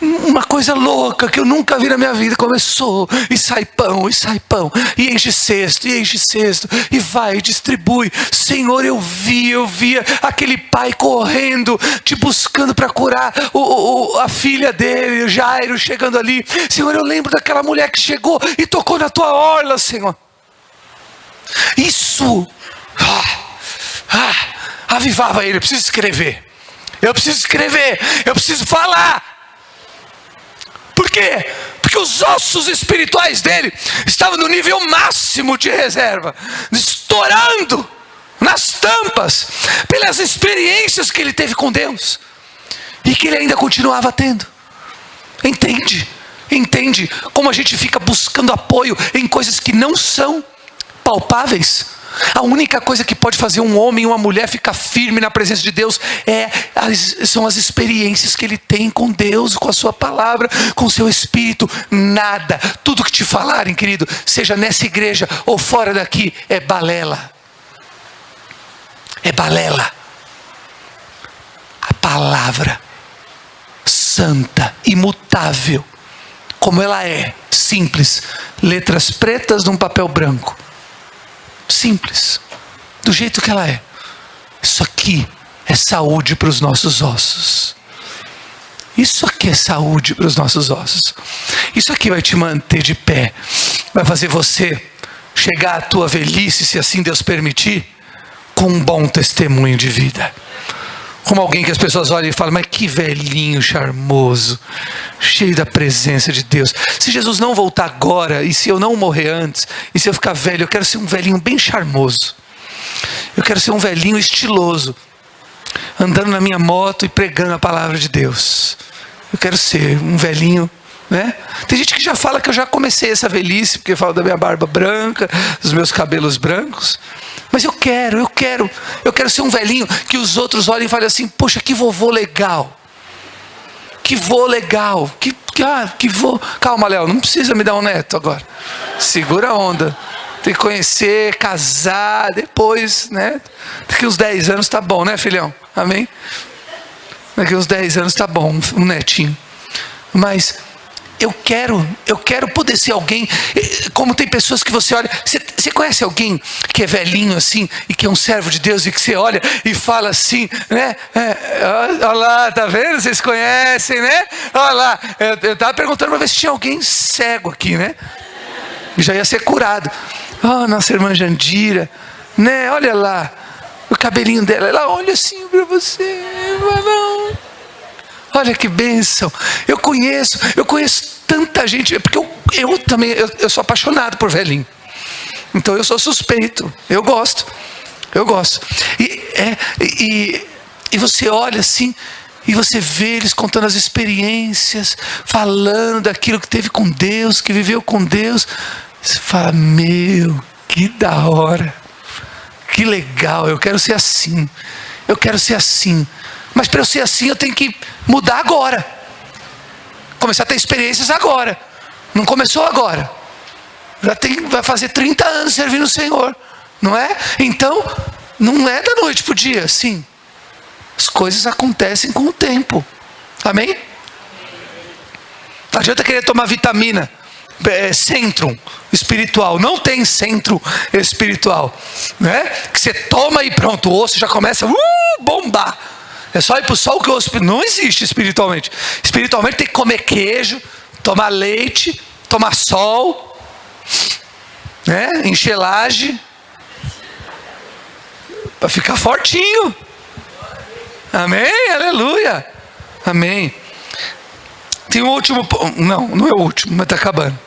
uma coisa louca que eu nunca vi na minha vida. Começou, e sai pão, e enche cesto, e vai, e distribui. Senhor, eu via aquele pai correndo, te buscando para curar a filha dele, o Jairo, chegando ali. Senhor, eu lembro daquela mulher que chegou e tocou na tua orla, Senhor. Isso avivava ele. Eu preciso escrever, eu preciso falar. Por quê? Porque os ossos espirituais dele estavam no nível máximo de reserva, estourando nas tampas, pelas experiências que ele teve com Deus e que ele ainda continuava tendo. Entende como a gente fica buscando apoio em coisas que não são palpáveis? A única coisa que pode fazer um homem e uma mulher ficar firme na presença de Deus são as experiências que ele tem com Deus, com a sua palavra, com o seu espírito. Nada, tudo que te falarem, querido, seja nessa igreja ou fora daqui, é balela. É balela. A palavra santa, imutável, como ela é, simples, letras pretas num papel branco, simples, do jeito que ela é. Isso aqui é saúde para os nossos ossos. Isso aqui é saúde para os nossos ossos. Isso aqui vai te manter de pé, vai fazer você chegar à tua velhice, se assim Deus permitir, com um bom testemunho de vida. Como alguém que as pessoas olham e falam: mas que velhinho charmoso, cheio da presença de Deus. Se Jesus não voltar agora, e se eu não morrer antes, e se eu ficar velho, eu quero ser um velhinho bem charmoso. Eu quero ser um velhinho estiloso, andando na minha moto e pregando a palavra de Deus. Eu quero ser um velhinho, né? Tem gente que já fala que eu já comecei essa velhice, porque fala da minha barba branca, dos meus cabelos brancos. Mas eu quero ser um velhinho que os outros olhem e falem assim: poxa, que vovô legal, que vô legal, que que vou. Calma, Léo, não precisa me dar um neto agora. Segura a onda. Tem que conhecer, casar, depois, né? Daqui uns 10 anos tá bom, né, filhão? Amém? Daqui uns 10 anos tá bom, um netinho. Mas eu quero poder ser alguém, como tem pessoas que você olha, você conhece alguém que é velhinho assim, e que é um servo de Deus, e que você olha e fala assim, né? Olha lá, tá vendo? Vocês conhecem, né? Olha lá, eu estava perguntando para ver se tinha alguém cego aqui, né? Já ia ser curado. Nossa irmã Jandira, né? Olha lá, o cabelinho dela, ela olha assim para você, não. Olha que bênção. Eu conheço tanta gente, porque eu também eu sou apaixonado por velhinho. Então eu sou suspeito. Eu gosto. E você olha assim, e você vê eles contando as experiências, falando daquilo que teve com Deus, que viveu com Deus. Você fala, meu, que da hora. Que legal, eu quero ser assim. Mas para eu ser assim, eu tenho que mudar agora. Começar a ter experiências agora. Não começou agora. Vai fazer 30 anos servindo o Senhor. Não é? Então, não é da noite para o dia, sim. As coisas acontecem com o tempo. Amém? Não adianta querer tomar vitamina. Centro espiritual. Não tem centro espiritual. Né? Que você toma e pronto, o osso já começa a bombar. É só ir para o sol que o osso não existe espiritualmente. Espiritualmente tem que comer queijo, tomar leite, tomar sol, né? Encher laje, para ficar fortinho. Amém? Aleluia. Amém. Tem um último, não é o último, mas está acabando.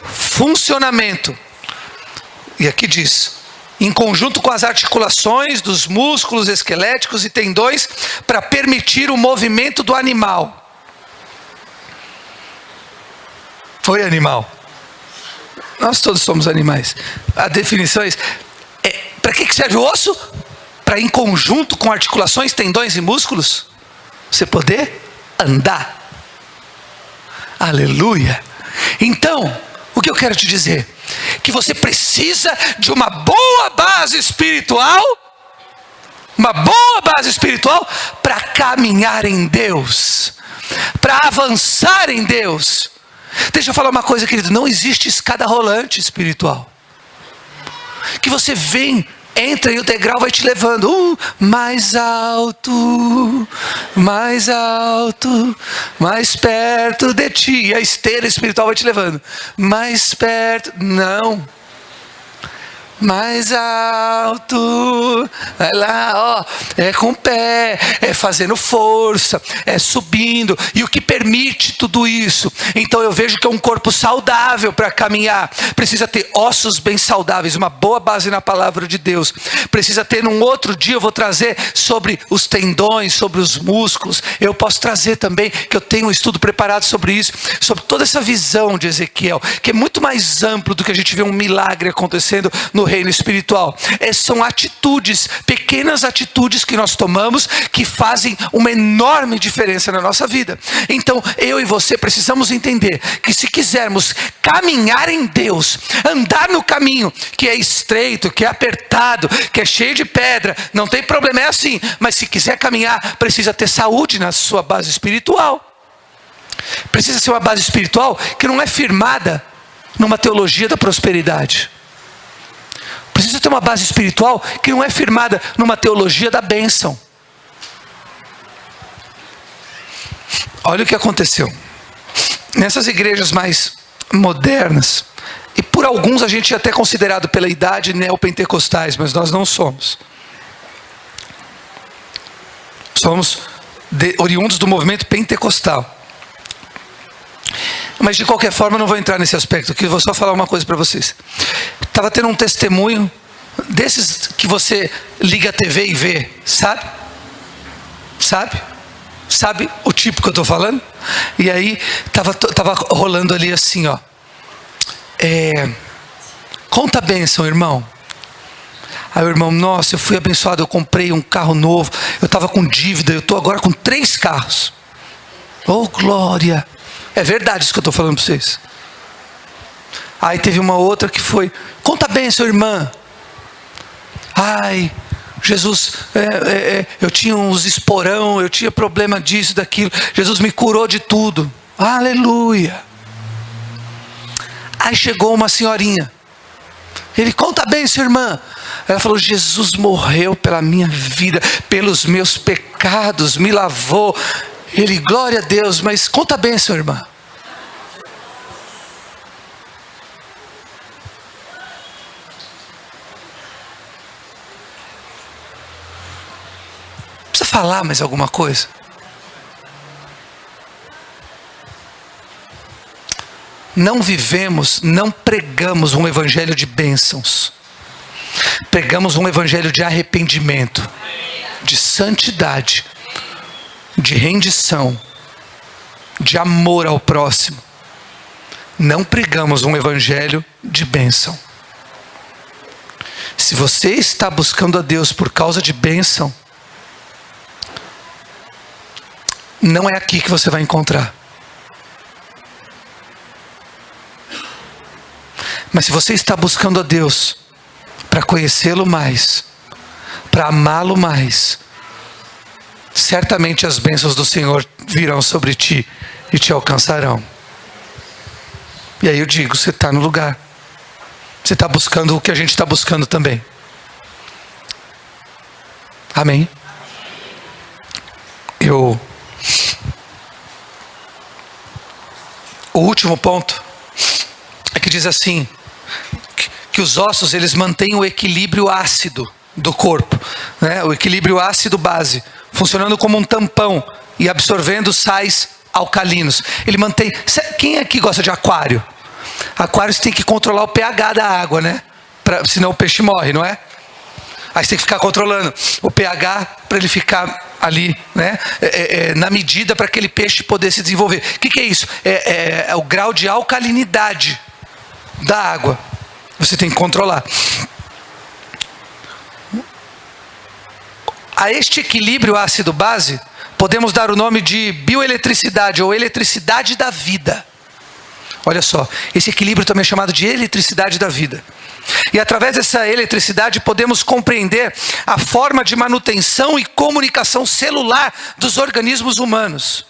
Funcionamento. E aqui diz: em conjunto com as articulações dos músculos esqueléticos e tendões, para permitir o movimento do animal. Oi, animal. Nós todos somos animais. A definição é para que serve o osso? Para, em conjunto com articulações, tendões e músculos, você poder andar. Aleluia. Então, o que eu quero te dizer? Que você precisa de uma boa base espiritual. Uma boa base espiritual para caminhar em Deus, para avançar em Deus. Deixa eu falar uma coisa, querido. Não existe escada rolante espiritual. Que você vem, entra e o degrau vai te levando mais alto, mais alto, mais perto de ti. E a esteira espiritual vai te levando mais perto. Não. Mais alto, vai lá, é com o pé, é fazendo força, é subindo, e o que permite tudo isso? Então eu vejo que é um corpo saudável para caminhar, precisa ter ossos bem saudáveis, uma boa base na palavra de Deus, precisa ter. Num outro dia eu vou trazer sobre os tendões, sobre os músculos, eu posso trazer também, que eu tenho um estudo preparado sobre isso, sobre toda essa visão de Ezequiel, que é muito mais amplo do que a gente vê um milagre acontecendo no reino espiritual. São atitudes, pequenas atitudes que nós tomamos, que fazem uma enorme diferença na nossa vida. Então eu e você precisamos entender que se quisermos caminhar em Deus, andar no caminho que é estreito, que é apertado, que é cheio de pedra, não tem problema, é assim. Mas se quiser caminhar, precisa ter saúde na sua base espiritual. Precisa ser uma base espiritual que não é firmada numa teologia da prosperidade. Precisa ter uma base espiritual que não é firmada numa teologia da bênção. Olha o que aconteceu. Nessas igrejas mais modernas, e por alguns a gente é até considerado pela idade neopentecostais, mas nós não somos. Somos oriundos do movimento pentecostal. Mas de qualquer forma eu não vou entrar nesse aspecto aqui, eu vou só falar uma coisa para vocês. Estava tendo um testemunho desses que você liga a TV e vê, sabe? Sabe o tipo que eu estou falando? E aí estava rolando ali assim, conta a bênção, irmão. Aí o irmão, nossa, eu fui abençoado, eu comprei um carro novo, eu estava com dívida, eu estou agora com 3 carros. Oh, glória! É verdade isso que eu estou falando para vocês. Aí teve uma outra que foi: conta bem, sua irmã. Ai, Jesus, eu tinha uns esporão, eu tinha problema disso, daquilo. Jesus me curou de tudo. Aleluia. Aí chegou uma senhorinha. Ele: conta bem, sua irmã. Ela falou: Jesus morreu pela minha vida, pelos meus pecados, me lavou. Ele: glória a Deus, mas conta bem, sua irmã. Precisa falar mais alguma coisa? Não vivemos, não pregamos um evangelho de bênçãos. Pregamos um evangelho de arrependimento, de santidade, de rendição, de amor ao próximo. Não pregamos um evangelho de bênção. Se você está buscando a Deus por causa de bênção, não é aqui que você vai encontrar. Mas se você está buscando a Deus para conhecê-lo mais, para amá-lo mais, certamente as bênçãos do Senhor virão sobre ti e te alcançarão. E aí eu digo: você está no lugar. Você está buscando o que a gente está buscando também. Amém? O último ponto é que diz assim, que os ossos, eles mantêm o equilíbrio ácido do corpo, né? O equilíbrio ácido base, funcionando como um tampão e absorvendo sais alcalinos. Ele mantém. Quem aqui gosta de aquário? Aquário, você tem que controlar o pH da água, né? Senão o peixe morre, não é? Aí você tem que ficar controlando o pH para ele ficar ali, né? Na medida para aquele peixe poder se desenvolver. O que é isso? É o grau de alcalinidade da água. Você tem que controlar. A este equilíbrio ácido-base, podemos dar o nome de bioeletricidade ou eletricidade da vida. Olha só, esse equilíbrio também é chamado de eletricidade da vida. E através dessa eletricidade podemos compreender a forma de manutenção e comunicação celular dos organismos humanos.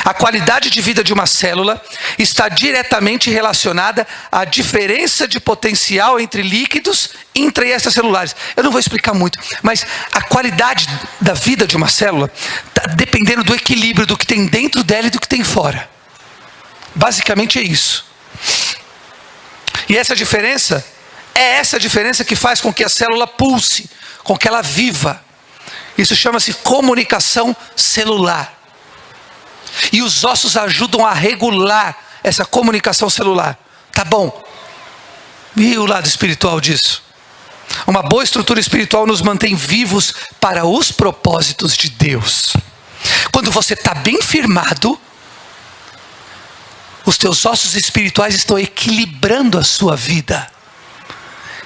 A qualidade de vida de uma célula está diretamente relacionada à diferença de potencial entre líquidos intra e extracelulares. Eu não vou explicar muito, mas a qualidade da vida de uma célula está dependendo do equilíbrio do que tem dentro dela e do que tem fora. Basicamente é isso. E essa diferença que faz com que a célula pulse, com que ela viva. Isso chama-se comunicação celular. E os ossos ajudam a regular essa comunicação celular. Tá bom. E o lado espiritual disso? Uma boa estrutura espiritual nos mantém vivos para os propósitos de Deus. Quando você está bem firmado, os teus ossos espirituais estão equilibrando a sua vida.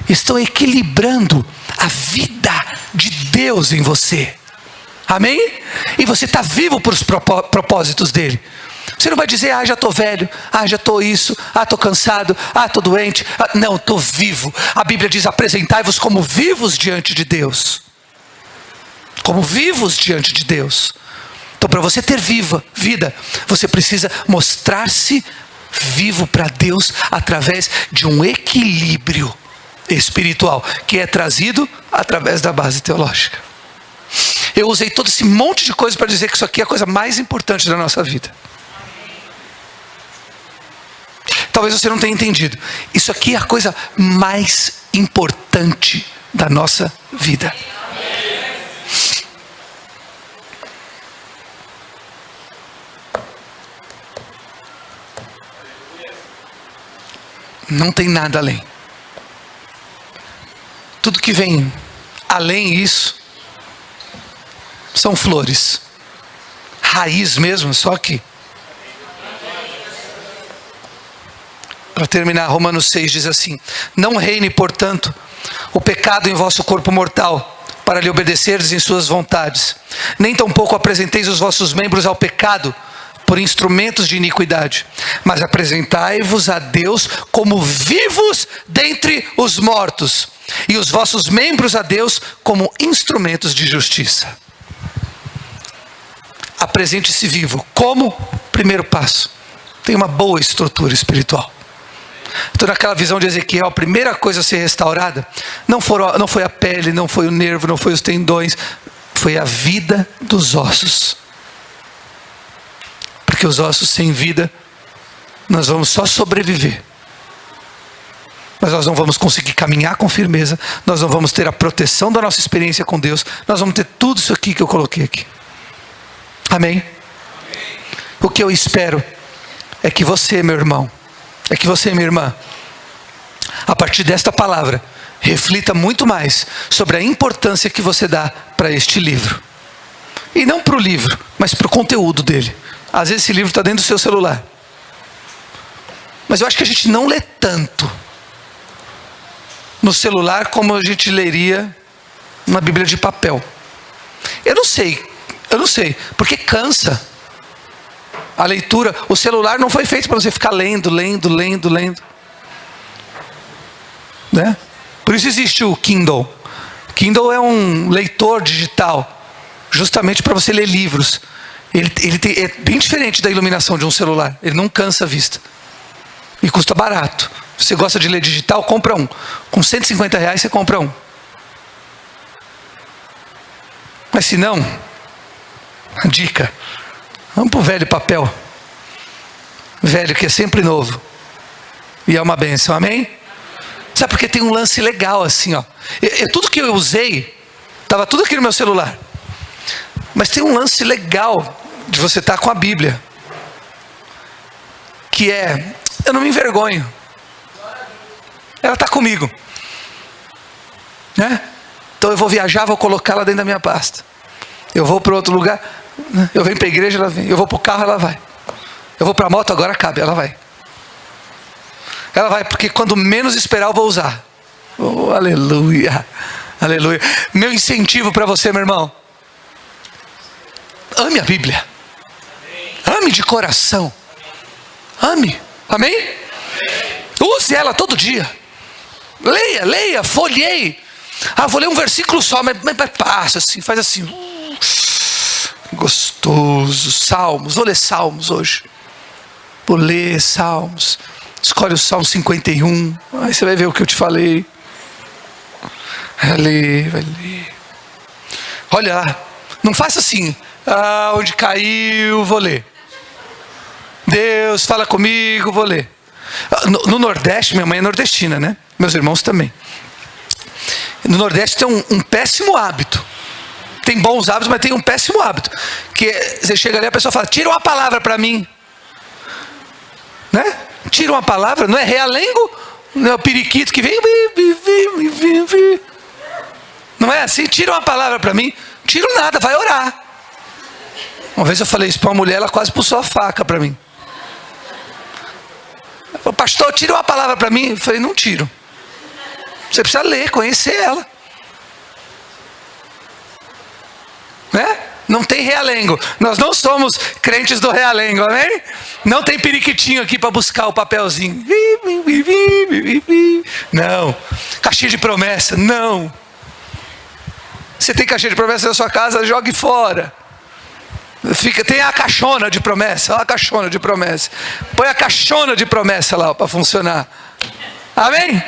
Estão equilibrando a vida de Deus em você. Amém? E você está vivo para os propósitos dele. Você não vai dizer: já estou velho, já estou isso, estou cansado, estou doente. Não, estou vivo. A Bíblia diz: apresentai-vos como vivos diante de Deus. Como vivos diante de Deus. Então, para você ter vida, você precisa mostrar-se vivo para Deus através de um equilíbrio espiritual, que é trazido através da base teológica. Eu usei todo esse monte de coisa para dizer que isso aqui é a coisa mais importante da nossa vida. Talvez você não tenha entendido. Isso aqui é a coisa mais importante da nossa vida. Não tem nada além. Tudo que vem além disso são flores. Raiz mesmo, só que. Para terminar, Romanos 6 diz assim: não reine, portanto, o pecado em vosso corpo mortal, para lhe obedecerdes em suas vontades. Nem tampouco apresenteis os vossos membros ao pecado por instrumentos de iniquidade, mas apresentai-vos a Deus como vivos dentre os mortos, e os vossos membros a Deus como instrumentos de justiça. Apresente-se vivo. Como? Primeiro passo. Tem uma boa estrutura espiritual. Então, naquela visão de Ezequiel, a primeira coisa a ser restaurada não foi a pele, não foi o nervo, não foi os tendões, foi a vida dos ossos. Porque os ossos sem vida, nós vamos só sobreviver. Mas nós não vamos conseguir caminhar com firmeza, nós não vamos ter a proteção da nossa experiência com Deus, nós vamos ter tudo isso aqui que eu coloquei aqui. Amém? O que eu espero é que você, meu irmão, é que você, minha irmã, a partir desta palavra, reflita muito mais sobre a importância que você dá para este livro. E não para o livro, mas para o conteúdo dele. Às vezes esse livro está dentro do seu celular. Mas eu acho que a gente não lê tanto no celular como a gente leria na Bíblia de papel. Eu não sei, porque cansa. A leitura, o celular não foi feito para você ficar lendo. Né? Por isso existe o Kindle. Kindle é um leitor digital, justamente para você ler livros. Ele é bem diferente da iluminação de um celular. Ele não cansa a vista. E custa barato. Se você gosta de ler digital, compra um. Com R$150 você compra um. Mas se não, a dica, vamos para o velho papel. Velho que é sempre novo. E é uma bênção, amém? Sabe porque tem um lance legal assim, ó. Tudo que eu usei, estava tudo aqui no meu celular. Mas tem um lance legal de você estar com a Bíblia. Que é, eu não me envergonho. Ela está comigo. Né? Então eu vou viajar, vou colocá-la dentro da minha pasta. Eu vou para outro lugar, eu venho para a igreja, ela vem. Eu vou para o carro, ela vai. Eu vou para a moto, agora cabe, ela vai. Ela vai, porque quando menos esperar eu vou usar. Oh, aleluia, aleluia. Meu incentivo para você, meu irmão: ame a Bíblia. Ame de coração. Ame, amém? Use ela todo dia. Leia, folheie. Vou ler um versículo só, mas passa assim, faz assim. Gostoso. Salmos, vou ler Salmos hoje. Vou ler Salmos. Escolhe o Salmo 51. Aí você vai ver o que eu te falei. Vai ler. Olha lá. Não faça assim. Onde caiu, vou ler. Deus fala comigo, vou ler. No Nordeste, minha mãe é nordestina, né? Meus irmãos também. No Nordeste tem um péssimo hábito. Tem bons hábitos, mas tem um péssimo hábito. Que você chega ali e a pessoa fala: tira uma palavra para mim. Né? Tira uma palavra, não é realengo? Não é o periquito que vem. Não é assim? Tira uma palavra para mim. Tiro nada, vai orar. Uma vez eu falei isso para uma mulher, ela quase puxou a faca para mim. Ela falou: pastor, tira uma palavra para mim. Eu falei: não tiro. Você precisa ler, conhecer ela. Né? Não tem realengo. Nós não somos crentes do realengo, amém? Não tem periquitinho aqui para buscar o papelzinho. Não. Caixinha de promessa, não. Você tem caixinha de promessa na sua casa, jogue fora. Tem a caixona de promessa. Olha a caixona de promessa. Põe a caixona de promessa lá para funcionar. Amém?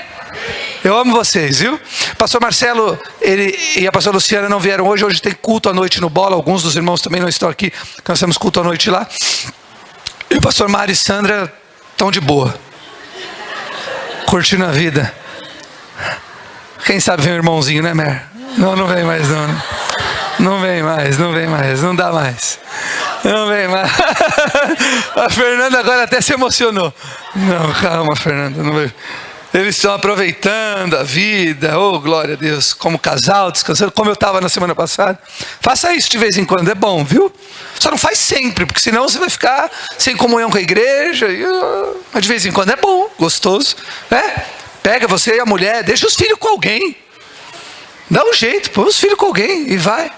Eu amo vocês, viu? Pastor Marcelo e a pastora Luciana não vieram hoje. Hoje tem culto à noite no Bola. Alguns dos irmãos também não estão aqui. Nós temos culto à noite lá. E o pastor Mário e Sandra estão de boa, curtindo a vida. Quem sabe vem um irmãozinho, né, Mer? Não vem mais não, né? Não vem mais, não dá mais. Não vem mais. A Fernanda agora até se emocionou. Não, calma, Fernanda, não vem. Eles estão aproveitando a vida, oh glória a Deus, como casal, descansando, como eu estava na semana passada. Faça isso de vez em quando, é bom, viu? Só não faz sempre, porque senão você vai ficar sem comunhão com a igreja. Mas de vez em quando é bom, gostoso, né? Pega você e a mulher, deixa os filhos com alguém. Dá um jeito, põe os filhos com alguém e vai.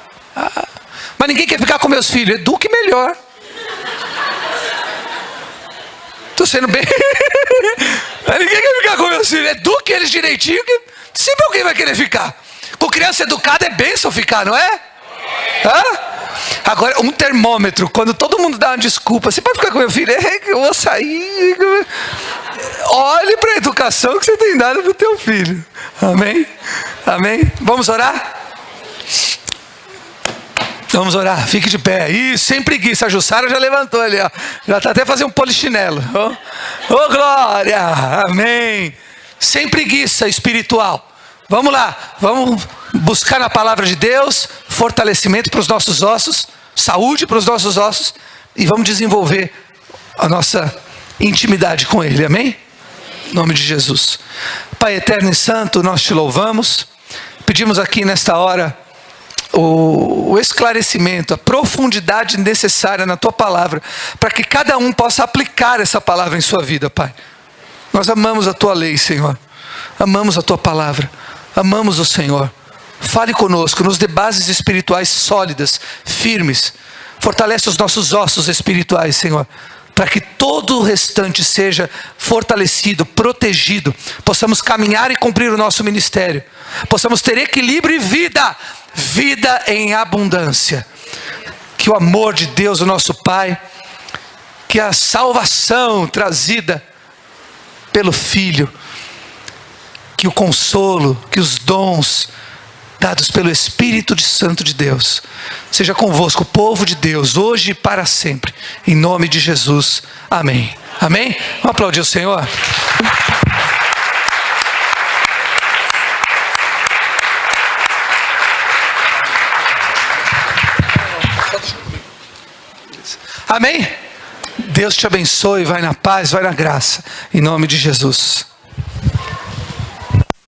Mas ninguém quer ficar com meus filhos, eduque melhor. Estou sendo bem. Ninguém quer ficar com meus filhos. Eduque eles direitinho, que sempre alguém vai querer ficar. Com criança educada é bênção ficar, não é? Hã? Agora, um termômetro, quando todo mundo dá uma desculpa, você pode ficar com meu filho? É que eu vou sair. Olhe para a educação que você tem dado para o teu filho. Amém? Amém? Vamos orar? Vamos orar, fique de pé. Isso, sem preguiça. A Jussara já levantou ali, ó. Já está até fazendo um polichinelo. Oh, glória! Amém. Sem preguiça espiritual. Vamos lá, vamos buscar na palavra de Deus fortalecimento para os nossos ossos, saúde para os nossos ossos, e vamos desenvolver a nossa intimidade com Ele. Amém? Em nome de Jesus. Pai eterno e santo, nós te louvamos. Pedimos aqui nesta hora o esclarecimento, a profundidade necessária na tua palavra, para que cada um possa aplicar essa palavra em sua vida, Pai. Nós amamos a tua lei, Senhor. Amamos a tua palavra. Amamos o Senhor. Fale conosco, nos dê bases espirituais sólidas, firmes. Fortalece os nossos ossos espirituais, Senhor, para que todo o restante seja fortalecido, protegido. Possamos caminhar e cumprir o nosso ministério. Possamos ter equilíbrio e vida. Vida em abundância. Que o amor de Deus, o nosso Pai, que a salvação trazida pelo Filho, que o consolo, que os dons dados pelo Espírito Santo de Deus, seja convosco, povo de Deus, hoje e para sempre, em nome de Jesus, amém. Amém? Vamos aplaudir o Senhor. Amém? Deus te abençoe, vai na paz, vai na graça, em nome de Jesus.